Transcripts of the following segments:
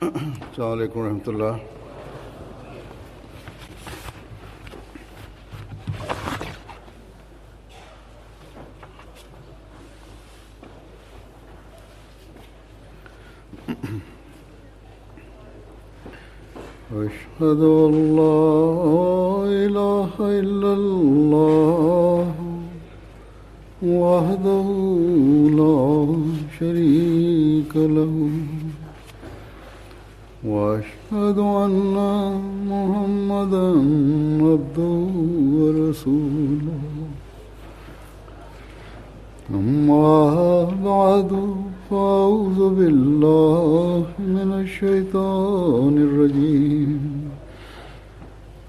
السلام عليكم ورحمة الله. أشهد أن لا إله إلا الله وحده لا شريك له وأشهد أن محمدا عبده ورسوله أما بعد فأعوذ بالله من الشيطان الرجيم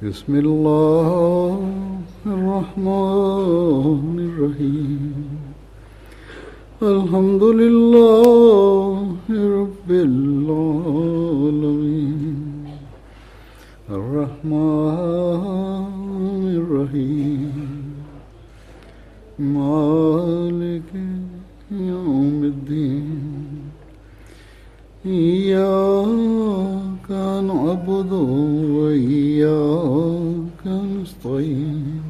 بسم الله الرحمن الرحيم الحمد لله رب العالمين الرحمن الرحيم مالك يوم الدين إياك نعبد وإياك نستعين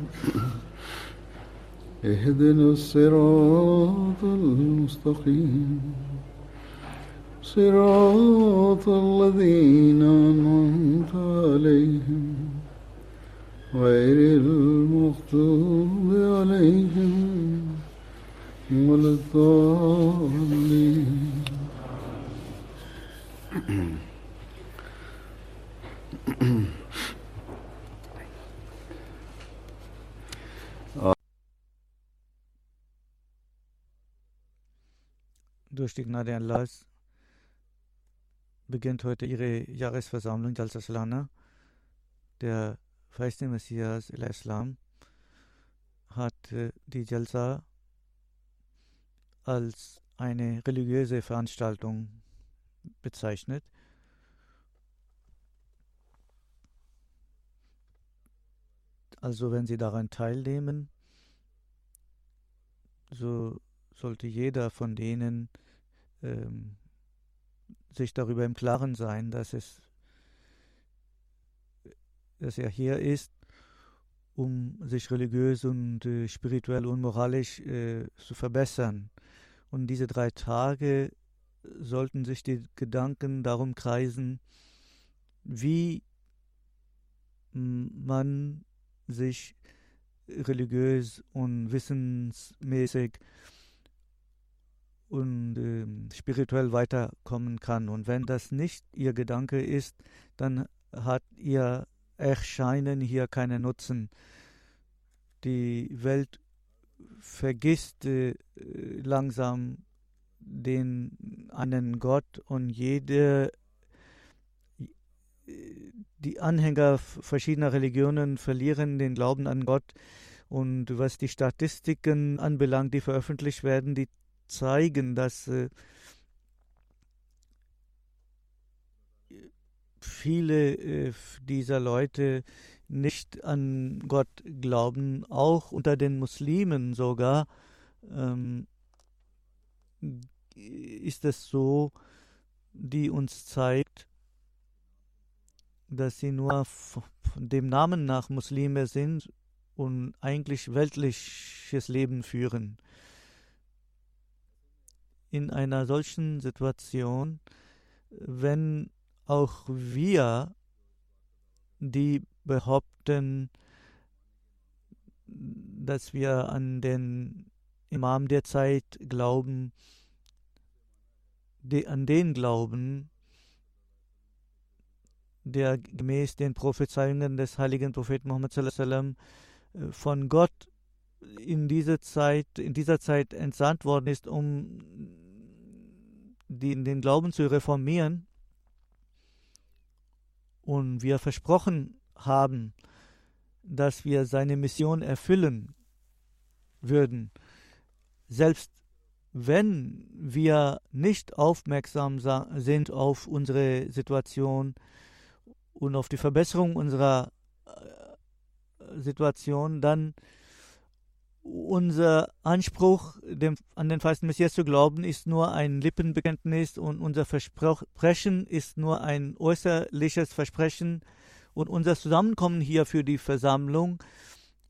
اهدنا الصراط المستقيم صراط الذين أنعمت عليهم غير المغضوب عليهم ولا الضالين. Durch die Gnade Allahs beginnt heute ihre Jahresversammlung Jalsa Salana. Der feiste Messias al-Islam hat die Jalsa als eine religiöse Veranstaltung bezeichnet. Also wenn Sie daran teilnehmen, so sollte jeder von denen sich darüber im Klaren sein, dass er hier ist, um sich religiös und spirituell und moralisch zu verbessern. Und diese 3 Tage sollten sich die Gedanken darum kreisen, wie man sich religiös und wissensmäßig und spirituell weiterkommen kann. Und wenn das nicht Ihr Gedanke ist, dann hat Ihr Erscheinen hier keinen Nutzen. Die Welt vergisst langsam den einen Gott und die Anhänger verschiedener Religionen verlieren den Glauben an Gott. Und was die Statistiken anbelangt, die veröffentlicht werden, die zeigen, dass viele dieser Leute nicht an Gott glauben, auch unter den Muslimen sogar ist es so, die uns zeigt, dass sie nur von dem Namen nach Muslime sind und eigentlich weltliches Leben führen. In einer solchen Situation, wenn auch wir, die behaupten, dass wir an den Imam der Zeit glauben, an den glauben, der gemäß den Prophezeiungen des heiligen Propheten Muhammad sallallahu alaihi wasallam von Gott in dieser Zeit entsandt worden ist, um den Glauben zu reformieren, und wir versprochen haben, dass wir seine Mission erfüllen würden, selbst wenn wir nicht aufmerksam sind auf unsere Situation und auf die Verbesserung unserer Situation, dann unser Anspruch, an den feisten Messias zu glauben, ist nur ein Lippenbekenntnis und unser Versprechen ist nur ein äußerliches Versprechen und unser Zusammenkommen hier für die Versammlung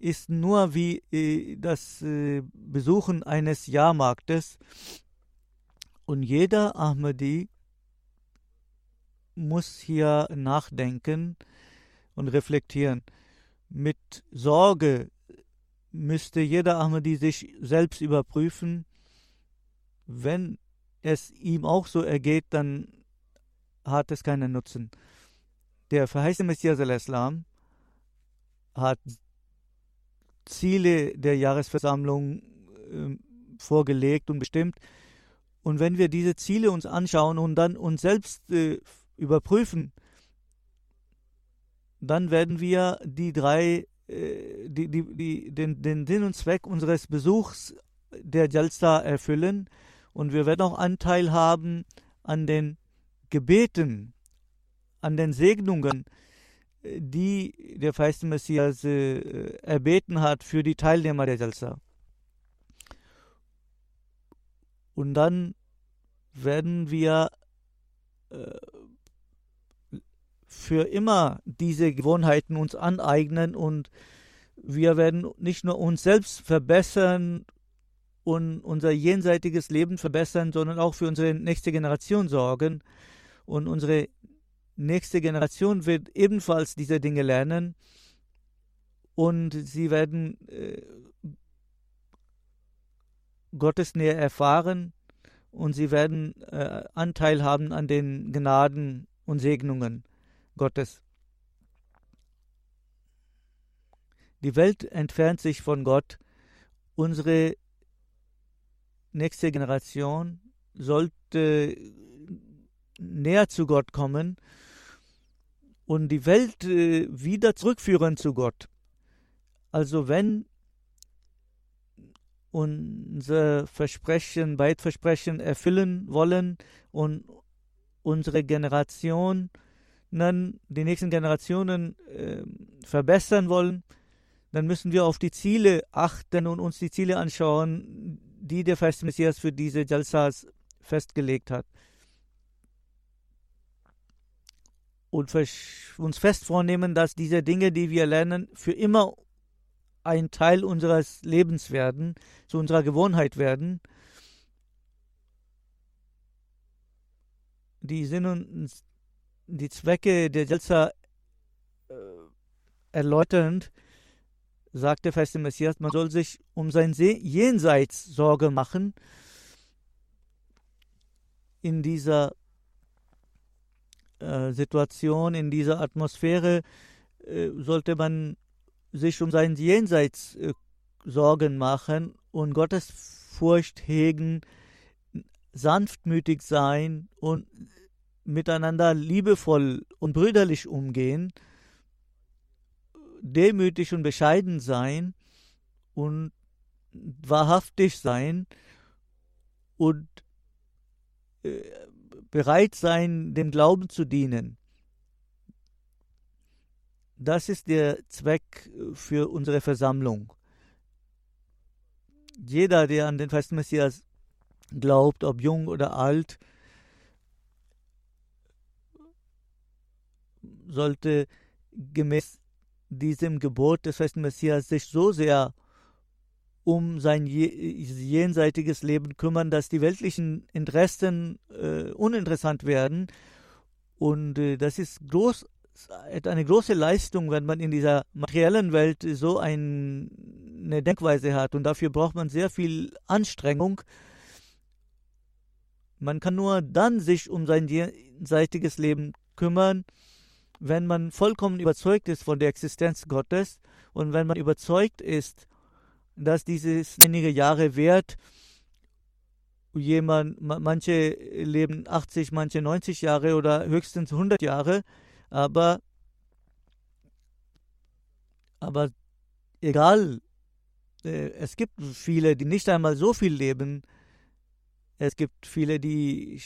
ist nur wie das Besuchen eines Jahrmarktes. Und jeder Ahmadi muss hier nachdenken und reflektieren. Mit Sorge müsste jeder Ahmadi sich selbst überprüfen. Wenn es ihm auch so ergeht, dann hat es keinen Nutzen. Der verheißene Messias al-Islam hat Ziele der Jahresversammlung vorgelegt und bestimmt. Und wenn wir diese Ziele uns anschauen und dann uns selbst überprüfen, dann werden wir den Sinn und Zweck unseres Besuchs der Jalsa erfüllen und wir werden auch Anteil haben an den Gebeten, an den Segnungen, die der verheißene Messias erbeten hat für die Teilnehmer der Jalsa. Und dann werden wir für immer diese Gewohnheiten uns aneignen und wir werden nicht nur uns selbst verbessern und unser jenseitiges Leben verbessern, sondern auch für unsere nächste Generation sorgen. Und unsere nächste Generation wird ebenfalls diese Dinge lernen und sie werden Gottes Nähe erfahren und sie werden Anteil haben an den Gnaden und Segnungen Gottes. Die Welt entfernt sich von Gott. Unsere nächste Generation sollte näher zu Gott kommen und die Welt wieder zurückführen zu Gott. Also wenn unser Versprechen, Beidversprechen erfüllen wollen und unsere Generationen, die nächsten Generationen verbessern wollen, dann müssen wir auf die Ziele achten und uns die Ziele anschauen, die der verheißene Messias für diese Jalsas festgelegt hat. Und uns fest vornehmen, dass diese Dinge, die wir lernen, für immer ein Teil unseres Lebens werden, zu unserer Gewohnheit werden. Die Sinn und die Zwecke der Jalsa erläuternd, sagt der verheißene Messias, man soll sich um sein Jenseits Sorge machen. In dieser Situation, in dieser Atmosphäre sollte man sich um sein Jenseits Sorgen machen und Gottes Furcht hegen, sanftmütig sein und miteinander liebevoll und brüderlich umgehen, demütig und bescheiden sein und wahrhaftig sein und bereit sein, dem Glauben zu dienen. Das ist der Zweck für unsere Versammlung. Jeder, der an den verheißenen Messias glaubt, ob jung oder alt, sollte gemäß diesem Gebot des verheißenen Messias sich so sehr um sein jenseitiges Leben kümmern, dass die weltlichen Interessen uninteressant werden. Und das ist eine große Leistung, wenn man in dieser materiellen Welt so eine Denkweise hat. Und dafür braucht man sehr viel Anstrengung. Man kann nur dann sich um sein jenseitiges Leben kümmern, wenn man vollkommen überzeugt ist von der Existenz Gottes und wenn man überzeugt ist, dass dieses einige Jahre währt. Manche leben 80, manche 90 Jahre oder höchstens 100 Jahre, aber egal, es gibt viele, die nicht einmal so viel leben. Es gibt viele, die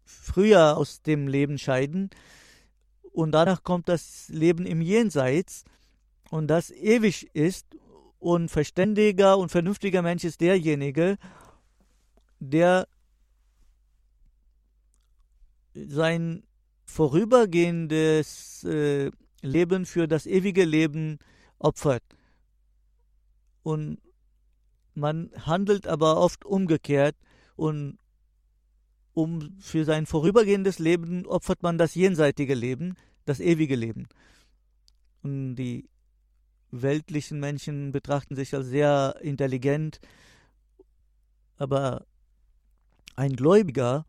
früher aus dem Leben scheiden und danach kommt das Leben im Jenseits und das ewig ist und verständiger und vernünftiger Mensch ist derjenige, der sein vorübergehendes Leben für das ewige Leben opfert. Und man handelt aber oft umgekehrt und für sein vorübergehendes Leben opfert man das jenseitige Leben, das ewige Leben. Und die weltlichen Menschen betrachten sich als sehr intelligent, aber ein Gläubiger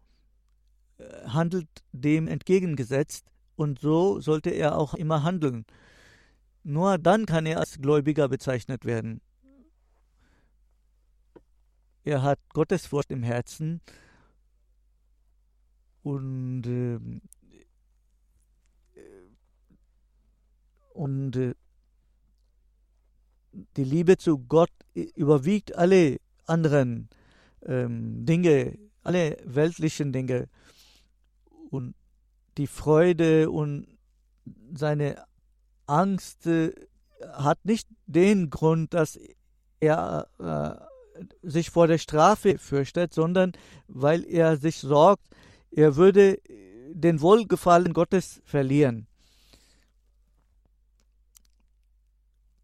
handelt dem entgegengesetzt und so sollte er auch immer handeln. Nur dann kann er als Gläubiger bezeichnet werden. Er hat Gottesfurcht im Herzen und die Liebe zu Gott überwiegt alle anderen Dinge, alle weltlichen Dinge. Und die Freude und seine Angst hat nicht den Grund, dass er sich vor der Strafe fürchtet, sondern weil er sich sorgt, er würde den Wohlgefallen Gottes verlieren.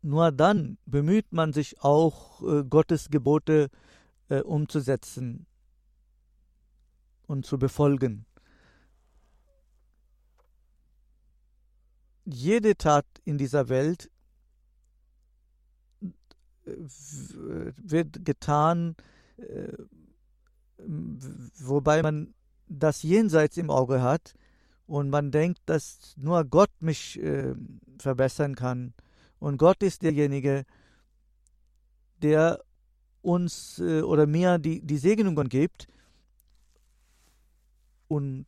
Nur dann bemüht man sich auch, Gottes Gebote umzusetzen und zu befolgen. Jede Tat in dieser Welt wird getan, wobei man das Jenseits im Auge hat und man denkt, dass nur Gott mich verbessern kann. Und Gott ist derjenige, der uns oder mir die Segnungen gibt. Und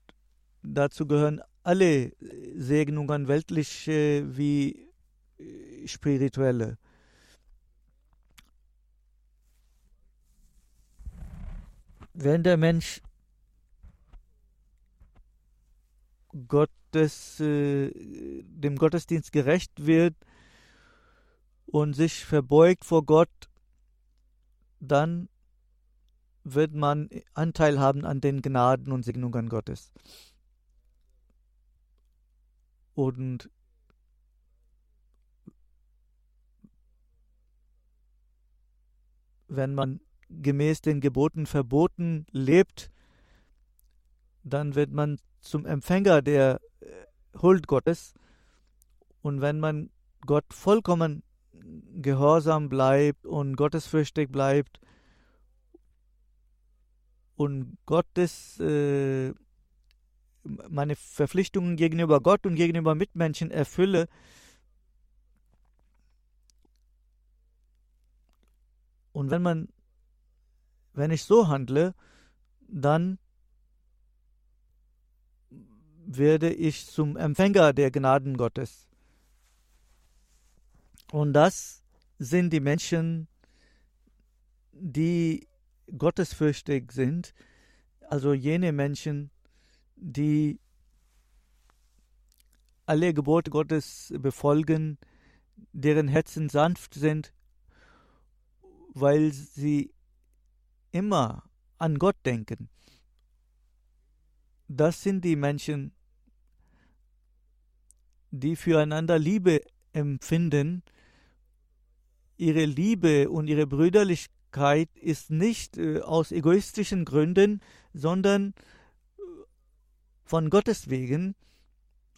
dazu gehören alle Segnungen, weltliche wie spirituelle. Wenn der Mensch dem Gottesdienst gerecht wird und sich verbeugt vor Gott, dann wird man Anteil haben an den Gnaden und Segnungen Gottes. Und wenn man gemäß den Geboten verboten lebt, dann wird man zum Empfänger der Huld Gottes. Und wenn man Gott vollkommen gehorsam bleibt und gottesfürchtig bleibt und meine Verpflichtungen gegenüber Gott und gegenüber Mitmenschen erfülle, und wenn ich so handle, dann werde ich zum Empfänger der Gnaden Gottes. Und das sind die Menschen, die gottesfürchtig sind, also jene Menschen, die alle Gebote Gottes befolgen, deren Herzen sanft sind, weil sie immer an Gott denken. Das sind die Menschen, die füreinander Liebe empfinden. Ihre Liebe und ihre Brüderlichkeit ist nicht aus egoistischen Gründen, sondern von Gottes wegen,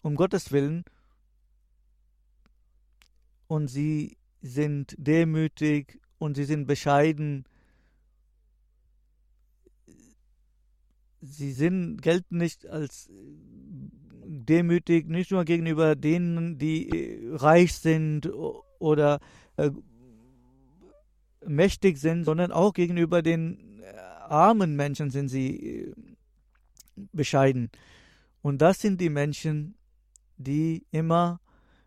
um Gottes Willen. Und sie sind demütig und sie sind bescheiden. Sie gelten nicht als demütig, nicht nur gegenüber denen, die reich sind oder mächtig sind, sondern auch gegenüber den armen Menschen sind sie bescheiden. Und das sind die Menschen, die immer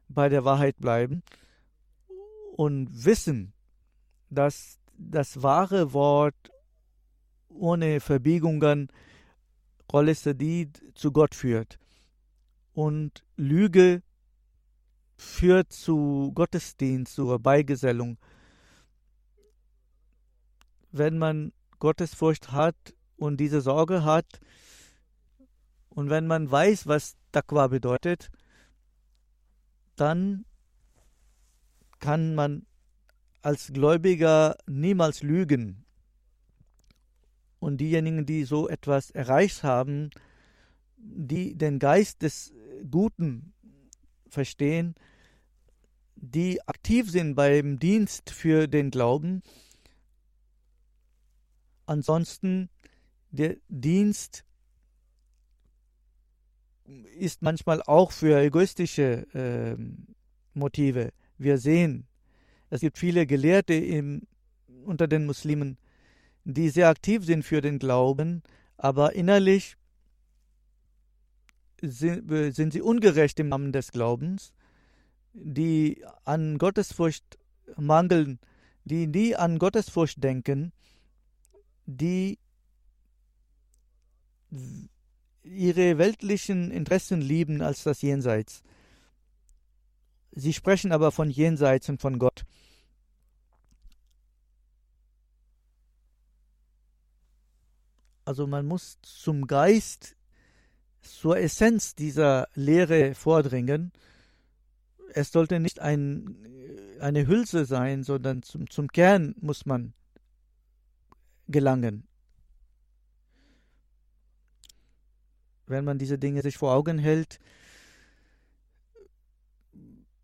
bei der Wahrheit bleiben und wissen, dass das wahre Wort ohne Verbiegungen Qawle Sadid zu Gott führt. Und Lüge führt zu Gottesdienst, zur Beigesellung. wenn man Gottesfurcht hat und diese Sorge hat und wenn man weiß, was Taqwa bedeutet, dann kann man als Gläubiger niemals lügen. Und diejenigen, die so etwas erreicht haben, die den Geist des Guten verstehen, die aktiv sind beim Dienst für den Glauben. Ansonsten, der Dienst ist manchmal auch für egoistische Motive. Wir sehen, es gibt viele Gelehrte unter den Muslimen, die sehr aktiv sind für den Glauben, aber innerlich sind sie ungerecht im Namen des Glaubens, die an Gottesfurcht mangeln, die nie an Gottesfurcht denken, die ihre weltlichen Interessen lieben als das Jenseits. Sie sprechen aber von Jenseits und von Gott. Also man muss zum Geist, zur Essenz dieser Lehre vordringen. Es sollte nicht eine Hülse sein, sondern zum Kern muss man gelangen. Wenn man diese Dinge sich vor Augen hält,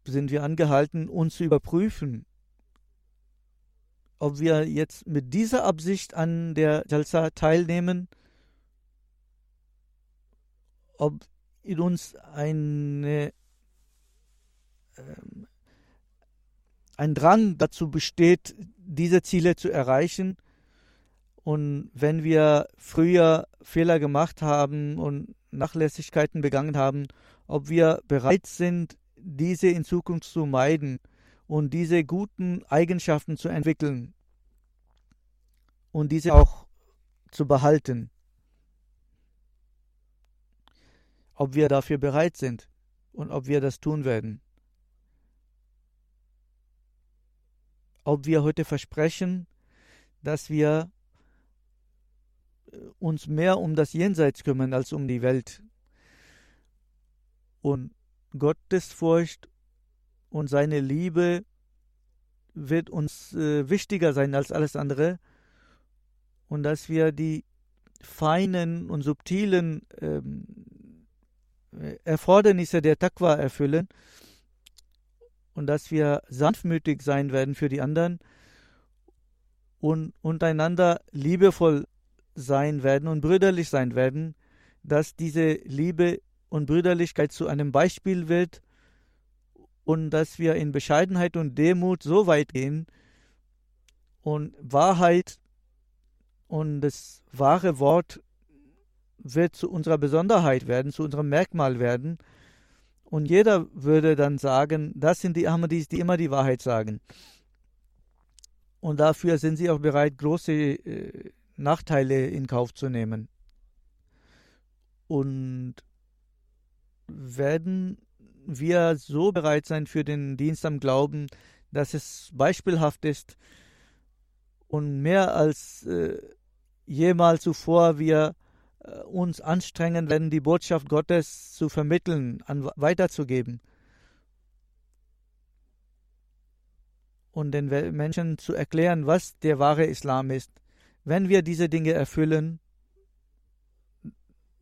sind wir angehalten, uns zu überprüfen, ob wir jetzt mit dieser Absicht an der Jalsa teilnehmen, ob in uns ein Drang dazu besteht, diese Ziele zu erreichen. Und wenn wir früher Fehler gemacht haben und Nachlässigkeiten begangen haben, ob wir bereit sind, diese in Zukunft zu meiden und diese guten Eigenschaften zu entwickeln und diese auch zu behalten. Ob wir dafür bereit sind und ob wir das tun werden. Ob wir heute versprechen, dass wir uns mehr um das Jenseits kümmern als um die Welt. Und Gottesfurcht und seine Liebe wird uns wichtiger sein als alles andere. Und dass wir die feinen und subtilen Erfordernisse der Taqwa erfüllen und dass wir sanftmütig sein werden für die anderen und untereinander liebevoll sein werden und brüderlich sein werden, dass diese Liebe und Brüderlichkeit zu einem Beispiel wird und dass wir in Bescheidenheit und Demut so weit gehen und Wahrheit und das wahre Wort wird zu unserer Besonderheit werden, zu unserem Merkmal werden und jeder würde dann sagen, das sind die Ahmadis, die immer die Wahrheit sagen. Und dafür sind sie auch bereit, große Nachteile in Kauf zu nehmen. Und werden wir so bereit sein für den Dienst am Glauben, dass es beispielhaft ist und mehr als jemals zuvor wir uns anstrengen werden, die Botschaft Gottes zu vermitteln, weiterzugeben und den Menschen zu erklären, was der wahre Islam ist. Wenn wir diese Dinge erfüllen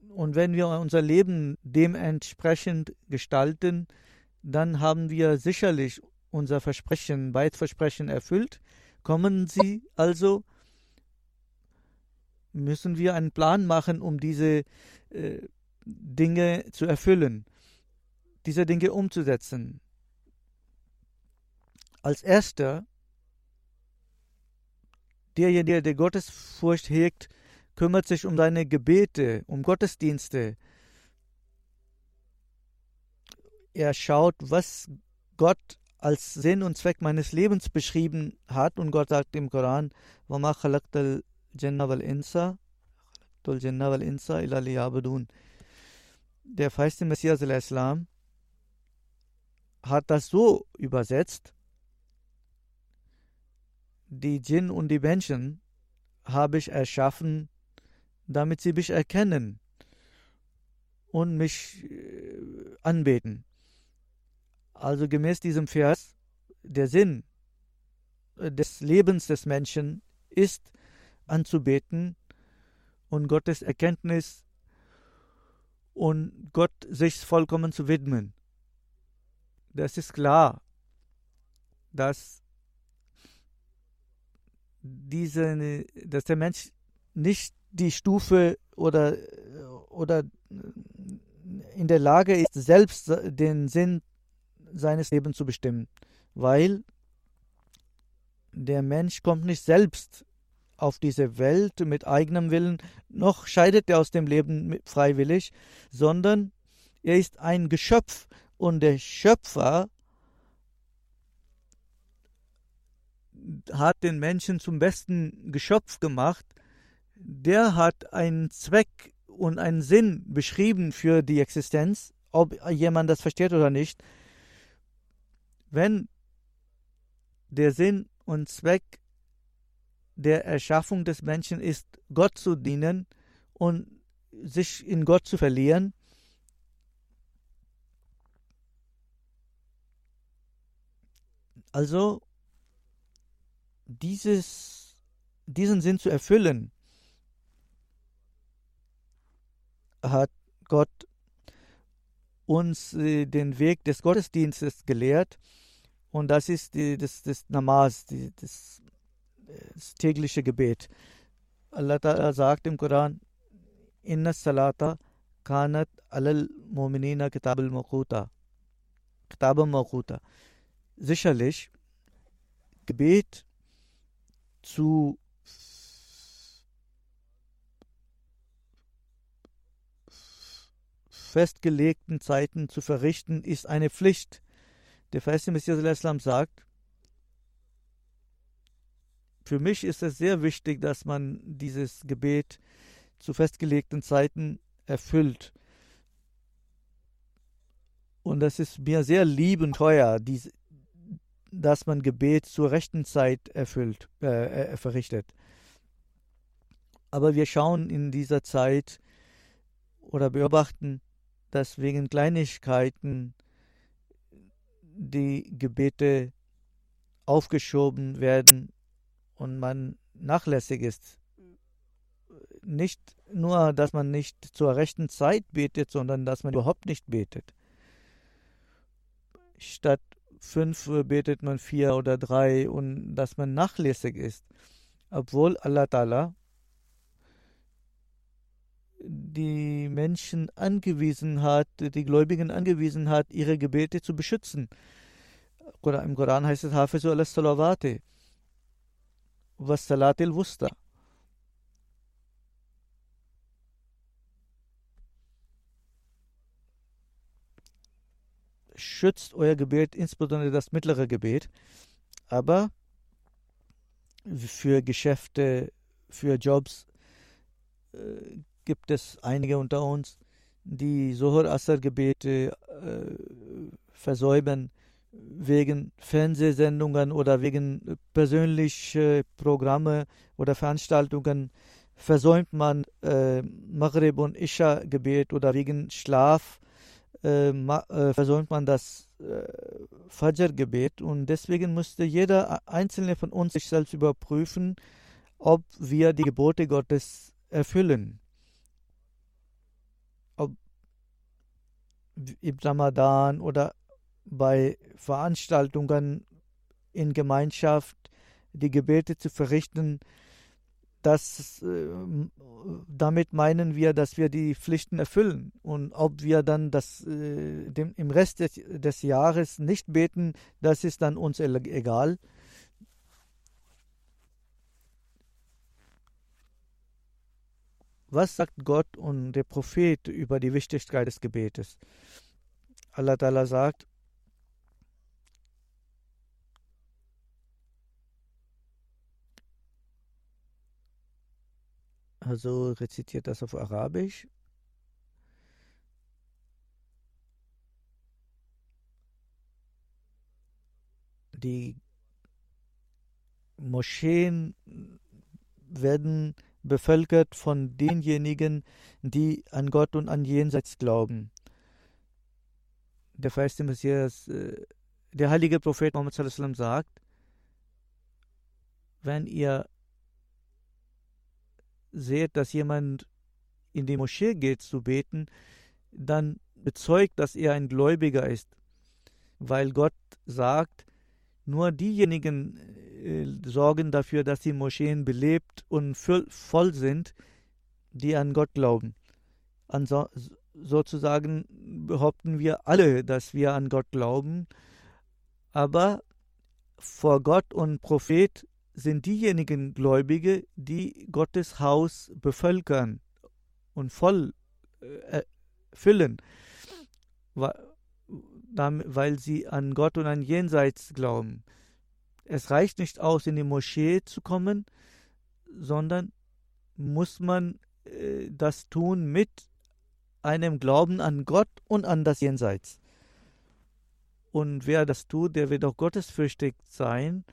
und wenn wir unser Leben dementsprechend gestalten, dann haben wir sicherlich unser Beitversprechen erfüllt. Kommen Sie also, müssen wir einen Plan machen, um diese Dinge zu erfüllen, diese Dinge umzusetzen. Als erster, derjenige, der Gottesfurcht hegt, kümmert sich um seine Gebete, um Gottesdienste. Er schaut, was Gott als Sinn und Zweck meines Lebens beschrieben hat. Und Gott sagt im Koran, وَمَا خَلَقْتَ الْجِنَّ وَالْإِنسَ إِلَّا لِيَعْبُدُونَ. Der feiste Messias al-Islam hat das so übersetzt, die Djinn und die Menschen habe ich erschaffen, damit sie mich erkennen und mich anbeten. Also gemäß diesem Vers, der Sinn des Lebens des Menschen ist anzubeten und Gottes Erkenntnis und Gott sich vollkommen zu widmen. Das ist klar, dass dass der Mensch nicht die Stufe oder in der Lage ist, selbst den Sinn seines Lebens zu bestimmen, weil der Mensch kommt nicht selbst auf diese Welt mit eigenem Willen, noch scheidet er aus dem Leben freiwillig, sondern er ist ein Geschöpf und der Schöpfer hat den Menschen zum besten Geschöpf gemacht. Der hat einen Zweck und einen Sinn beschrieben für die Existenz, ob jemand das versteht oder nicht. Wenn der Sinn und Zweck der Erschaffung des Menschen ist, Gott zu dienen und sich in Gott zu verlieren, also diesen Sinn zu erfüllen, hat Gott uns den Weg des Gottesdienstes gelehrt, und das ist das Namaz, das tägliche Gebet. Allah Ta'ala sagt im Koran: Inna salata kanat alal mu'minina kitabam mawquta. Sicherlich, Gebet zu festgelegten Zeiten zu verrichten, ist eine Pflicht. Der verheißene Messias al-Islam sagt: Für mich ist es sehr wichtig, dass man dieses Gebet zu festgelegten Zeiten erfüllt. Und das ist mir sehr lieb und teuer, dass man Gebet zur rechten Zeit verrichtet. Aber wir schauen in dieser Zeit oder beobachten, dass wegen Kleinigkeiten die Gebete aufgeschoben werden und man nachlässig ist. Nicht nur, dass man nicht zur rechten Zeit betet, sondern dass man überhaupt nicht betet. Statt 5 betet man 4 oder 3 und dass man nachlässig ist. Obwohl Allah Ta'ala die Menschen angewiesen hat, die Gläubigen angewiesen hat, ihre Gebete zu beschützen. Im Koran heißt es: Hafizu ala salawati was salatil wusta. Schützt euer Gebet, insbesondere das mittlere Gebet. Aber für Geschäfte, für Jobs gibt es einige unter uns, die Sohor-Asr-Gebete versäumen. Wegen Fernsehsendungen oder wegen persönlicher Programme oder Veranstaltungen versäumt man Maghrib und Isha-Gebet, oder wegen Schlaf versäumt man das Fajr-Gebet, und deswegen müsste jeder Einzelne von uns sich selbst überprüfen, ob wir die Gebote Gottes erfüllen. Ob im Ramadan oder bei Veranstaltungen in Gemeinschaft die Gebete zu verrichten, damit meinen wir, dass wir die Pflichten erfüllen. Und ob wir dann im Rest des Jahres nicht beten, das ist dann uns egal. Was sagt Gott und der Prophet über die Wichtigkeit des Gebetes? Allah Ta'ala sagt: Also rezitiert das auf Arabisch. Die Moscheen werden bevölkert von denjenigen, die an Gott und an Jenseits glauben. Der verheißte Messias, der heilige Prophet Muhammad sallallahu alaihi wasallam sagt, wenn ihr seht, dass jemand in die Moschee geht zu beten, dann bezeugt, dass er ein Gläubiger ist. Weil Gott sagt, nur diejenigen sorgen dafür, dass die Moscheen belebt und voll sind, die an Gott glauben. Sozusagen behaupten wir alle, dass wir an Gott glauben, aber vor Gott und Prophet sind diejenigen Gläubige, die Gottes Haus bevölkern und voll füllen, weil sie an Gott und an Jenseits glauben. Es reicht nicht aus, in die Moschee zu kommen, sondern muss man das tun mit einem Glauben an Gott und an das Jenseits. Und wer das tut, der wird auch gottesfürchtig sein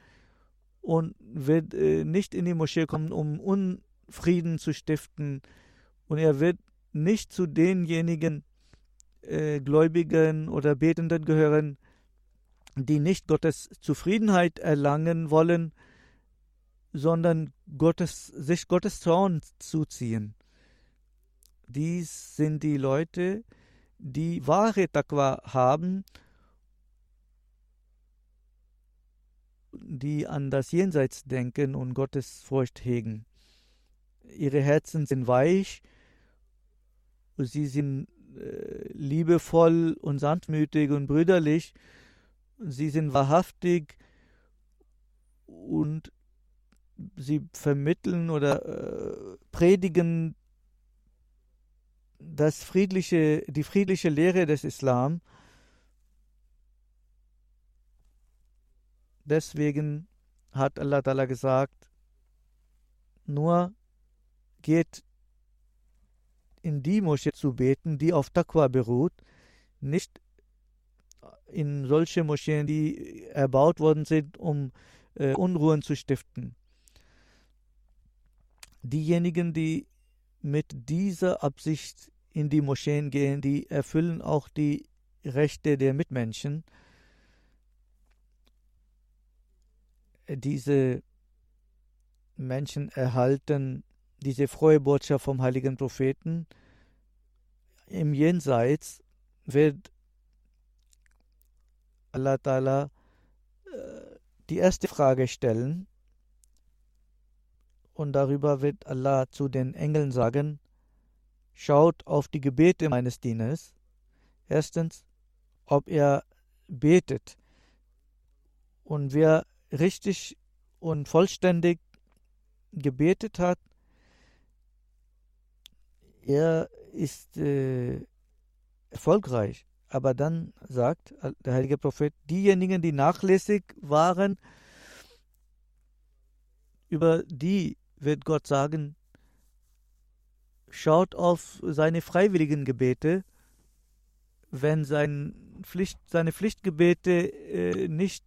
und wird nicht in die Moschee kommen, um Unfrieden zu stiften. Und er wird nicht zu denjenigen Gläubigen oder Betenden gehören, die nicht Gottes Zufriedenheit erlangen wollen, sondern sich Gottes Zorn zuziehen. Dies sind die Leute, die wahre Taqwa haben, die an das Jenseits denken und Gottes Furcht hegen. Ihre Herzen sind weich, sie sind liebevoll und sanftmütig und brüderlich, sie sind wahrhaftig und sie vermitteln oder predigen die friedliche Lehre des Islam. Deswegen hat Allah Ta'ala gesagt, nur geht in die Moschee zu beten, die auf Taqwa beruht, nicht in solche Moscheen, die erbaut worden sind, um Unruhen zu stiften. Diejenigen, die mit dieser Absicht in die Moscheen gehen, die erfüllen auch die Rechte der Mitmenschen. Diese Menschen erhalten diese frohe Botschaft vom heiligen Propheten. Im Jenseits wird Allah Ta'ala die erste Frage stellen und darüber wird Allah zu den Engeln sagen, schaut auf die Gebete meines Dieners. Erstens, ob er betet. Und wer richtig und vollständig gebetet hat, er ist erfolgreich. Aber dann sagt der heilige Prophet, diejenigen, die nachlässig waren, über die wird Gott sagen, schaut auf seine freiwilligen Gebete. Wenn seine Pflichtgebete nicht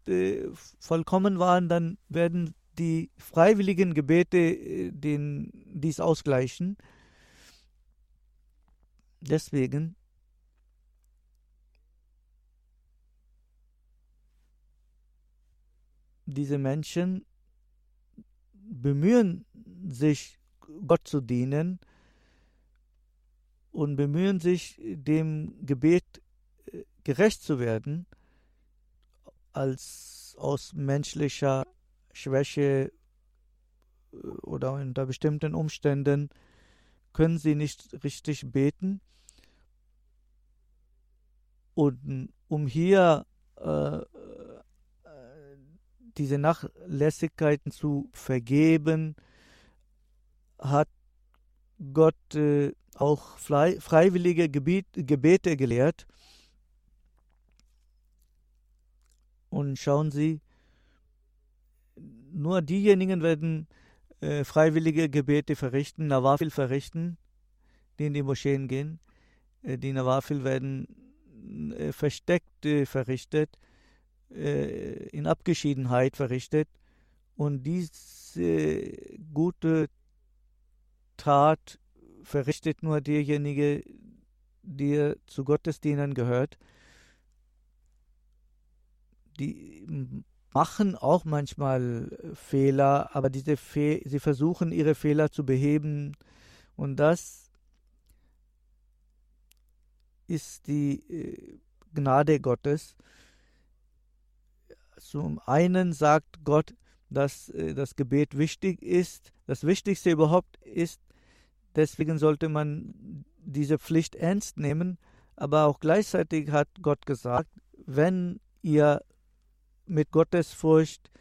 vollkommen waren, dann werden die freiwilligen Gebete dies ausgleichen. Deswegen diese Menschen bemühen sich, Gott zu dienen und bemühen sich, dem Gebet gerecht zu werden, als aus menschlicher Schwäche oder unter bestimmten Umständen können sie nicht richtig beten. Und um hier diese Nachlässigkeiten zu vergeben, hat Gott auch freiwillige Gebete gelehrt. Und schauen Sie, nur diejenigen werden freiwillige Gebete verrichten, Nawafil verrichten, die in die Moscheen gehen. Die Nawafil werden versteckt verrichtet, in Abgeschiedenheit verrichtet. Und diese gute Tat verrichtet nur derjenige, der zu Gottes Dienern gehört. Die machen auch manchmal Fehler, aber sie versuchen ihre Fehler zu beheben, und das ist die Gnade Gottes. Zum einen sagt Gott, dass das Gebet wichtig ist, das Wichtigste überhaupt ist, deswegen sollte man diese Pflicht ernst nehmen, aber auch gleichzeitig hat Gott gesagt, wenn ihr mit Gottesfurcht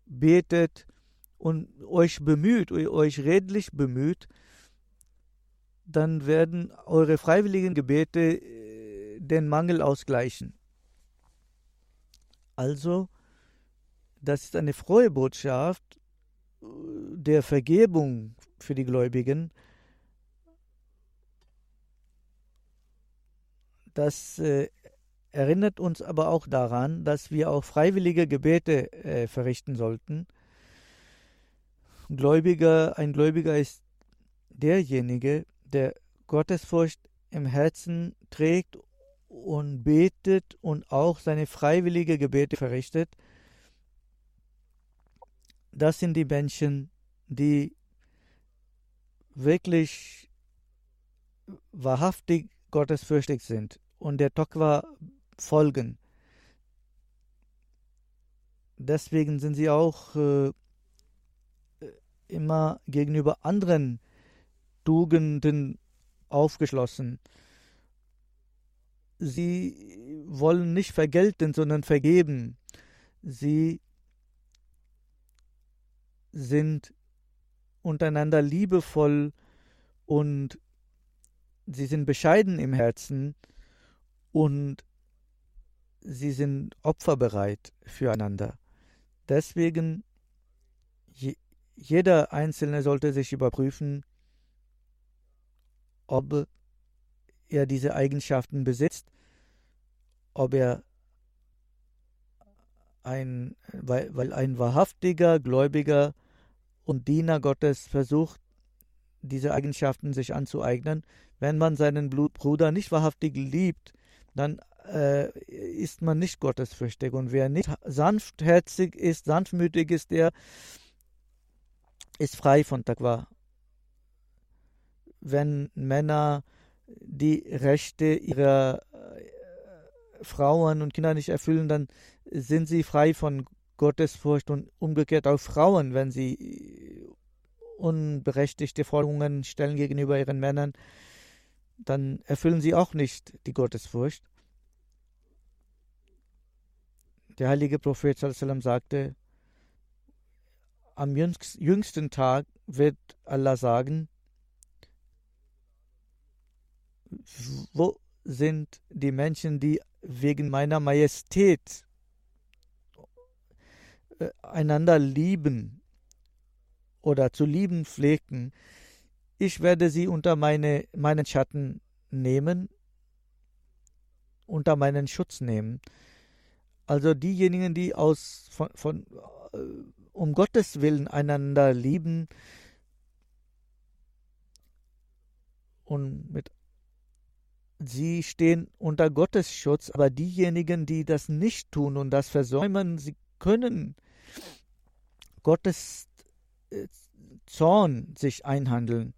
betet und euch bemüht, euch redlich bemüht, dann werden eure freiwilligen Gebete den Mangel ausgleichen. Also, das ist eine frohe Botschaft der Vergebung für die Gläubigen. Das erinnert uns aber auch daran, dass wir auch freiwillige Gebete verrichten sollten. Ein Gläubiger ist derjenige, der Gottesfurcht im Herzen trägt und betet und auch seine freiwillige Gebete verrichtet. Das sind die Menschen, die wirklich wahrhaftig gottesfürchtig sind und der Taqwa folgen. Deswegen sind sie auch immer gegenüber anderen Tugenden aufgeschlossen. Sie wollen nicht vergelten, sondern vergeben. Sie sind untereinander liebevoll und sie sind bescheiden im Herzen und sie sind opferbereit füreinander. Deswegen, jeder Einzelne sollte sich überprüfen, ob er diese Eigenschaften besitzt, ob er weil ein wahrhaftiger Gläubiger und Diener Gottes versucht, diese Eigenschaften sich anzueignen. Wenn man seinen Bruder nicht wahrhaftig liebt, dann ist man nicht gottesfürchtig. Und wer nicht sanftherzig ist, sanftmütig ist, der ist frei von Taqwa. Wenn Männer die Rechte ihrer Frauen und Kinder nicht erfüllen, dann sind sie frei von Gottesfurcht, und umgekehrt auch Frauen, wenn sie unberechtigte Forderungen stellen gegenüber ihren Männern, dann erfüllen sie auch nicht die Gottesfurcht. Der heilige Prophet sallallahu alaihi wasallam sagte, am jüngsten Tag wird Allah sagen, wo sind die Menschen, die wegen meiner Majestät einander lieben oder zu lieben pflegten? Ich werde sie unter meinen Schatten nehmen, unter meinen Schutz nehmen. Also diejenigen, die um Gottes Willen einander lieben und sie stehen unter Gottes Schutz, aber diejenigen, die das nicht tun und das versäumen, sie können Gottes Zorn sich einhandeln.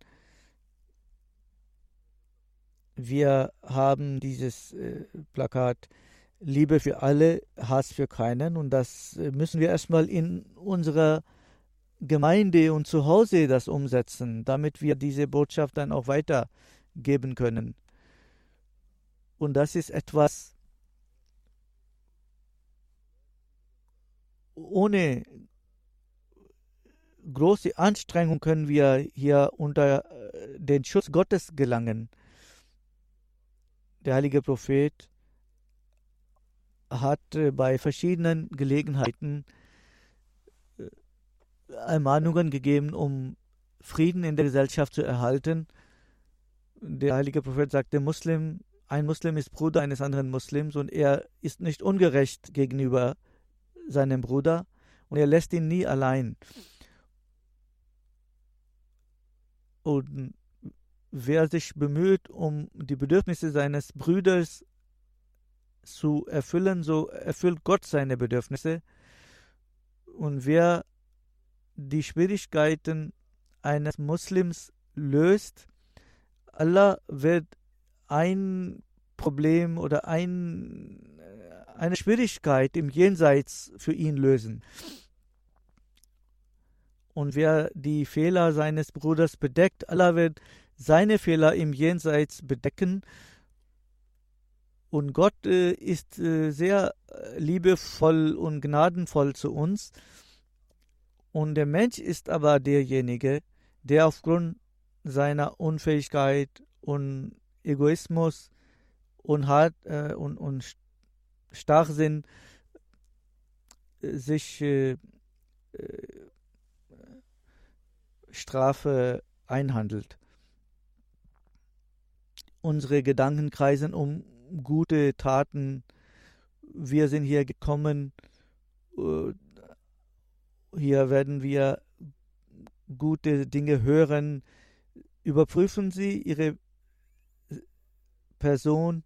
Wir haben dieses Plakat Liebe für alle, Hass für keinen, und das müssen wir erstmal in unserer Gemeinde und zu Hause das umsetzen, damit wir diese Botschaft dann auch weitergeben können. Und das ist etwas, ohne große Anstrengung können wir hier unter den Schutz Gottes gelangen. Der heilige Prophet hat bei verschiedenen Gelegenheiten Ermahnungen gegeben, um Frieden in der Gesellschaft zu erhalten. Der heilige Prophet sagte, ein Muslim ist Bruder eines anderen Muslims und er ist nicht ungerecht gegenüber seinem Bruder und er lässt ihn nie allein. Und wer sich bemüht, um die Bedürfnisse seines Bruders zu erfüllen, so erfüllt Gott seine Bedürfnisse. Und wer die Schwierigkeiten eines Muslims löst, Allah wird ein Problem oder eine Schwierigkeit im Jenseits für ihn lösen. Und wer die Fehler seines Bruders bedeckt, Allah wird seine Fehler im Jenseits bedecken. Und Gott ist sehr liebevoll und gnadenvoll zu uns. Und der Mensch ist aber derjenige, der aufgrund seiner Unfähigkeit und Egoismus und Starrsinn sich Strafe einhandelt. Unsere Gedanken kreisen um gute Taten. Wir sind hier gekommen. Hier werden wir gute Dinge hören. Überprüfen Sie Ihre Person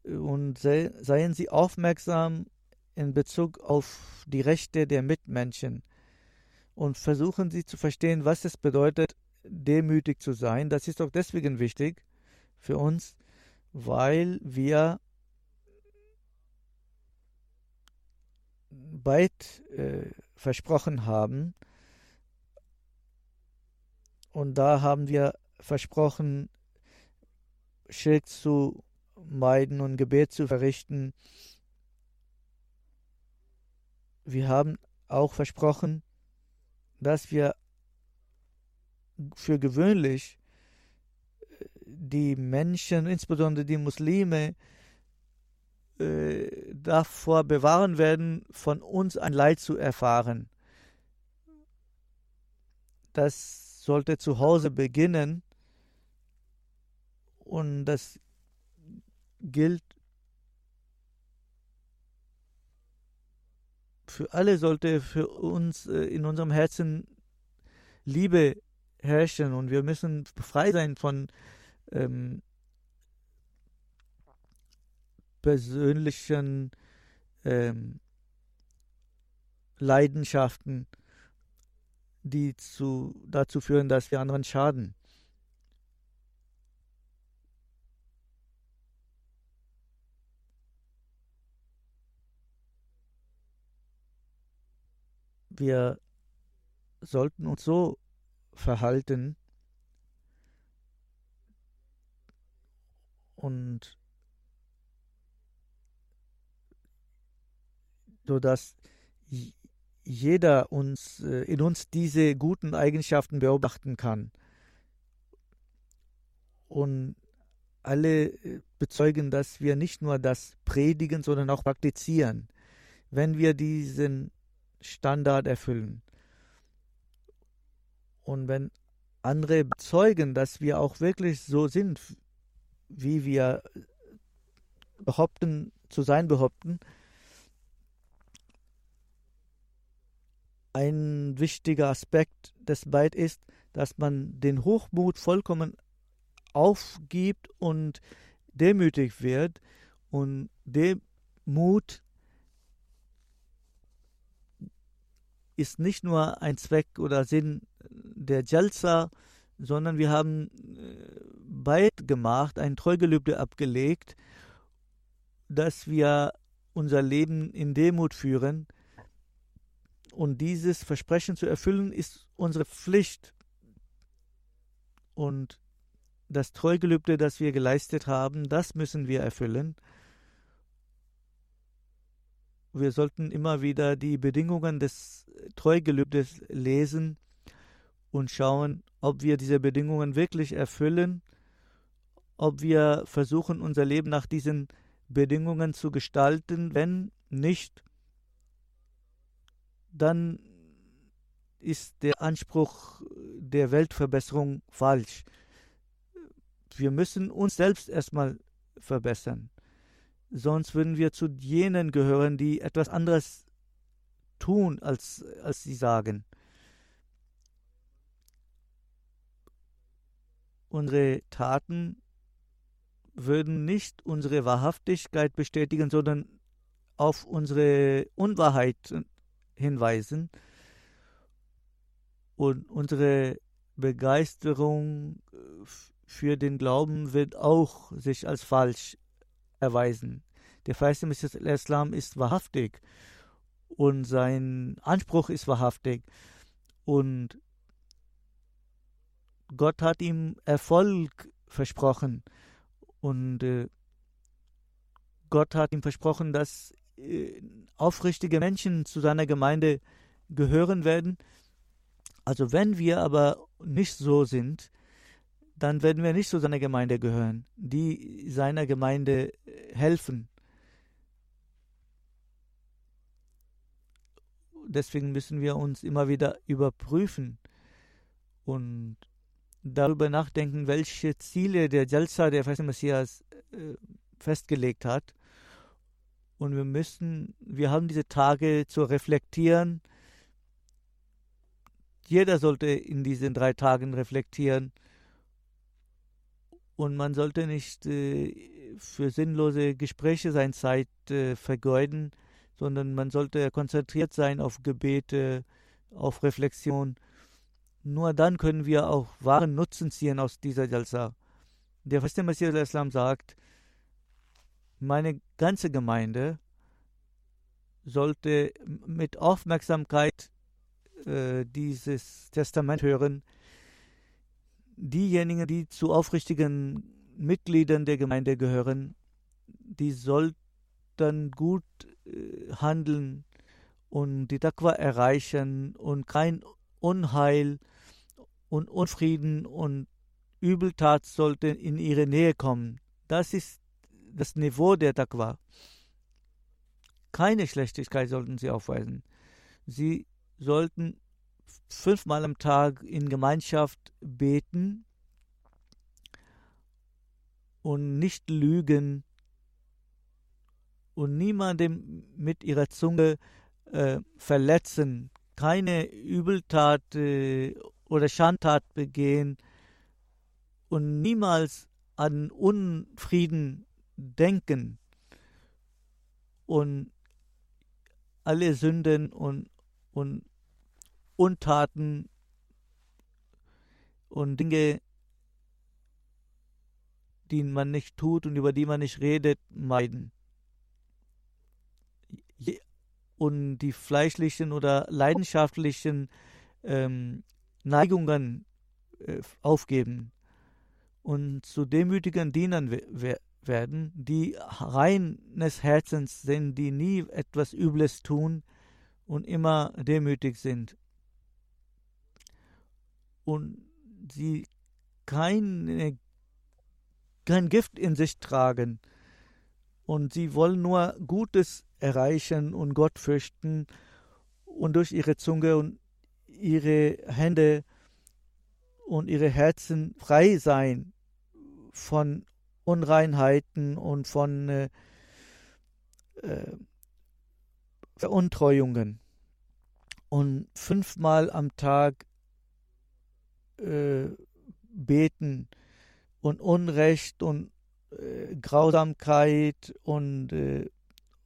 und seien Sie aufmerksam in Bezug auf die Rechte der Mitmenschen. Und versuchen Sie zu verstehen, was es bedeutet, demütig zu sein. Das ist auch deswegen wichtig für uns, weil wir bald versprochen haben. Und da haben wir versprochen, Schirk zu meiden und Gebet zu verrichten. Wir haben auch versprochen, dass wir für gewöhnlich die Menschen, insbesondere die Muslime, davor bewahren werden, von uns ein Leid zu erfahren. Das sollte zu Hause beginnen und das gilt für alle, sollte für uns in unserem Herzen Liebe herrschen und wir müssen frei sein von persönlichen Leidenschaften, die dazu führen, dass wir anderen schaden. Wir sollten uns so verhalten und so dass jeder in uns diese guten Eigenschaften beobachten kann. Und alle bezeugen, dass wir nicht nur das predigen, sondern auch praktizieren, wenn wir diesen Standard erfüllen. Und wenn andere bezeugen, dass wir auch wirklich so sind, wie wir zu sein behaupten, ein wichtiger Aspekt des Bait ist, dass man den Hochmut vollkommen aufgibt und demütig wird. Und Demut ist nicht nur ein Zweck oder Sinn der Jalsa, sondern wir haben Bait gemacht, ein Treugelübde abgelegt, dass wir unser Leben in Demut führen. Und dieses Versprechen zu erfüllen, ist unsere Pflicht. Und das Treugelübde, das wir geleistet haben, das müssen wir erfüllen. Wir sollten immer wieder die Bedingungen des Treugelübdes lesen und schauen, ob wir diese Bedingungen wirklich erfüllen, ob wir versuchen, unser Leben nach diesen Bedingungen zu gestalten. Wenn nicht, dann ist der Anspruch der Weltverbesserung falsch. Wir müssen uns selbst erstmal verbessern. Sonst würden wir zu jenen gehören, die etwas anderes tun, als sie sagen. unsere Taten würden nicht unsere Wahrhaftigkeit bestätigen, sondern auf unsere Unwahrheit hinweisen. Und unsere Begeisterung für den Glauben wird auch sich als falsch erweisen. Der verheißene Messias Islam ist wahrhaftig und sein Anspruch ist wahrhaftig. Und Gott hat ihm Erfolg versprochen. Und Gott hat ihm versprochen, dass aufrichtige Menschen zu seiner Gemeinde gehören werden. Also wenn wir aber nicht so sind, dann werden wir nicht zu seiner Gemeinde gehören, die seiner Gemeinde helfen. Deswegen müssen wir uns immer wieder überprüfen und darüber nachdenken, welche Ziele der Jalsa, der verheißene Messias, festgelegt hat. Und wir haben diese Tage zu reflektieren. Jeder sollte in diesen 3 Tagen reflektieren. Und man sollte nicht für sinnlose Gespräche seine Zeit vergeuden, sondern man sollte konzentriert sein auf Gebete, auf Reflexion. Nur dann können wir auch wahren Nutzen ziehen aus dieser Jalsa. Der verheißene Messias Islam sagt, meine ganze Gemeinde sollte mit Aufmerksamkeit dieses Testament hören. Diejenigen, die zu aufrichtigen Mitgliedern der Gemeinde gehören, die sollten gut handeln und die Taqwa erreichen und kein Unheil und Unfrieden und Übeltat sollte in ihre Nähe kommen. Das ist das Niveau der Taqwa. Keine Schlechtigkeit sollten sie aufweisen. Sie sollten 5-mal am Tag in Gemeinschaft beten und nicht lügen und niemandem mit ihrer Zunge verletzen, keine Übeltat oder Schandtat begehen und niemals an Unfrieden denken und alle Sünden und Untaten und Dinge, die man nicht tut und über die man nicht redet, meiden. Und die fleischlichen oder leidenschaftlichen Neigungen aufgeben und zu demütigen Dienern werden, die reines Herzens sind, die nie etwas Übles tun und immer demütig sind. Und sie kein Gift in sich tragen. Und sie wollen nur Gutes erreichen und Gott fürchten und durch ihre Zunge und ihre Hände und ihre Herzen frei sein von Unreinheiten und von Veruntreuungen. Und 5-mal am Tag beten und Unrecht und Grausamkeit und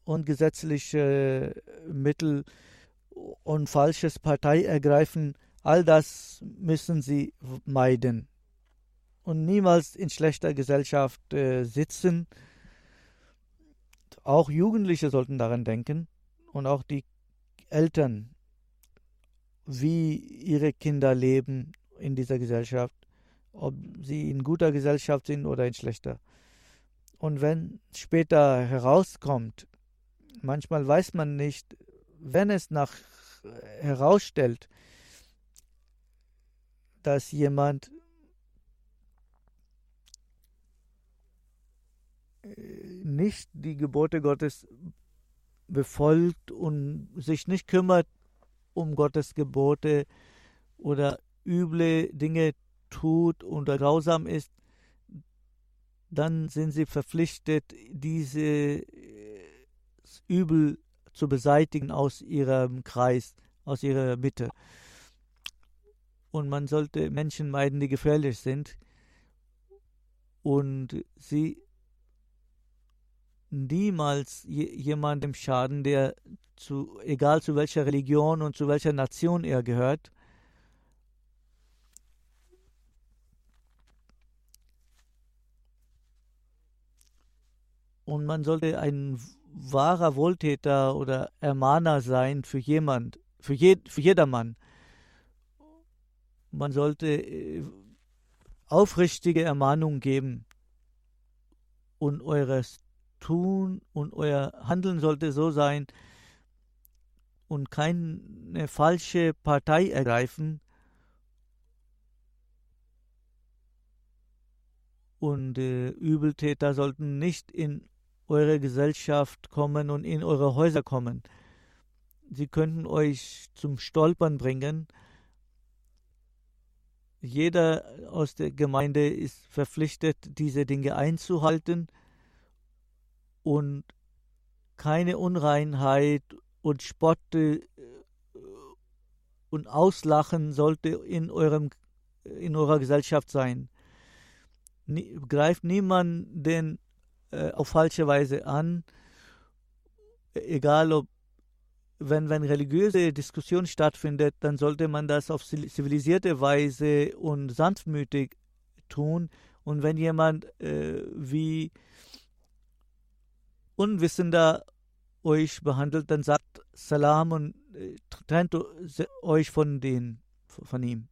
ungesetzliche Mittel und falsches Partei ergreifen, all das müssen sie meiden und niemals in schlechter Gesellschaft sitzen. Auch Jugendliche sollten daran denken und auch die Eltern, wie ihre Kinder leben in dieser Gesellschaft, ob sie in guter Gesellschaft sind oder in schlechter. Und wenn später herauskommt, manchmal weiß man nicht, wenn es herausstellt, dass jemand nicht die Gebote Gottes befolgt und sich nicht kümmert um Gottes Gebote oder üble Dinge tut oder grausam ist, dann sind sie verpflichtet, dieses Übel zu beseitigen aus ihrem Kreis, aus ihrer Mitte. Und man sollte Menschen meiden, die gefährlich sind. und sie niemals jemandem schaden, der egal zu welcher Religion und zu welcher Nation er gehört. Und man sollte ein wahrer Wohltäter oder Ermahner sein für jedermann. Man sollte aufrichtige Ermahnungen geben und eures Tun und euer Handeln sollte so sein und keine falsche Partei ergreifen und Übeltäter sollten nicht in eure Gesellschaft kommen und in eure Häuser kommen. Sie könnten euch zum Stolpern bringen. Jeder aus der Gemeinde ist verpflichtet, diese Dinge einzuhalten und keine Unreinheit und Spott und Auslachen sollte in eurer Gesellschaft sein. Greift niemanden auf falsche Weise an, egal ob wenn religiöse Diskussion stattfindet, dann sollte man das auf zivilisierte Weise und sanftmütig tun. Und wenn jemand wie Unwissender euch behandelt, dann sagt Salam und trennt euch von ihm.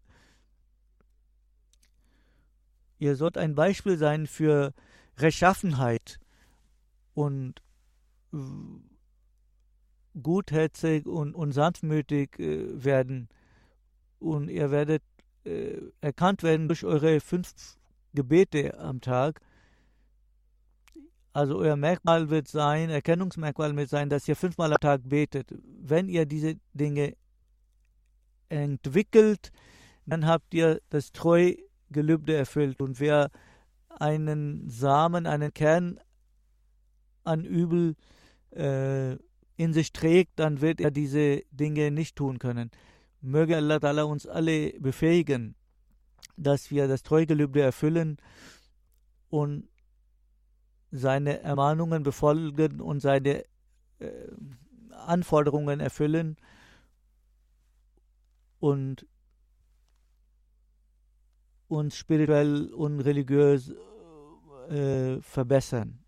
Ihr sollt ein Beispiel sein für Rechtschaffenheit und gutherzig und sanftmütig werden. Und ihr werdet erkannt werden durch eure 5 Gebete am Tag. Also euer Erkennungsmerkmal wird sein, dass ihr 5-mal am Tag betet. Wenn ihr diese Dinge entwickelt, dann habt ihr das Treugelübde erfüllt. Und wer einen Samen, einen Kern an Übel in sich trägt, dann wird er diese Dinge nicht tun können. Möge Allah Ta'ala uns alle befähigen, dass wir das Treugelübde erfüllen und seine Ermahnungen befolgen und seine Anforderungen erfüllen und uns spirituell und religiös verbessern.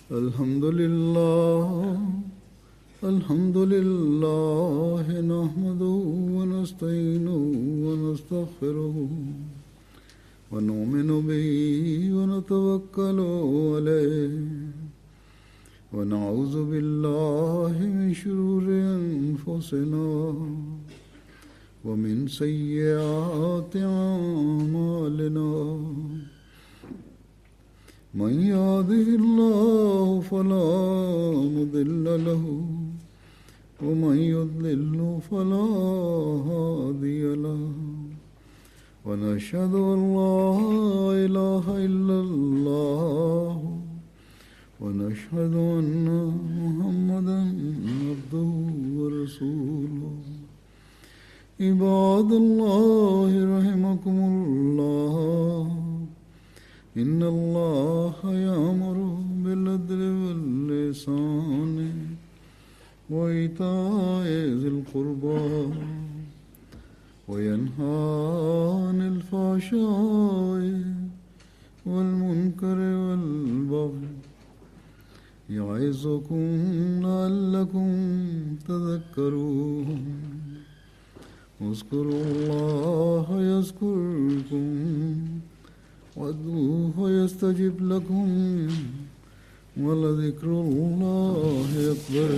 الحمد لله نحمده ونستعينه ونستغفره ونؤمن به ونتوكل عليه ونعوذ بالله من شرور أنفسنا ومن سيئات أعمالنا من يهده الله فلا مضل له ومن يضلل فلا هادي له ونشهد أن لا إله إلا الله ونشهد أن محمدا عبده ورسوله عباد الله رحمكم الله إن الله يأمر بالعدل والإحسان وإيتاء ذي القربى وينهى عن الفحشاء والمنكر والبغي يعظكم لعلكم تذكرون اذكروا الله يذكركم وادعوه يستجب لكم ولذكر الله أكبر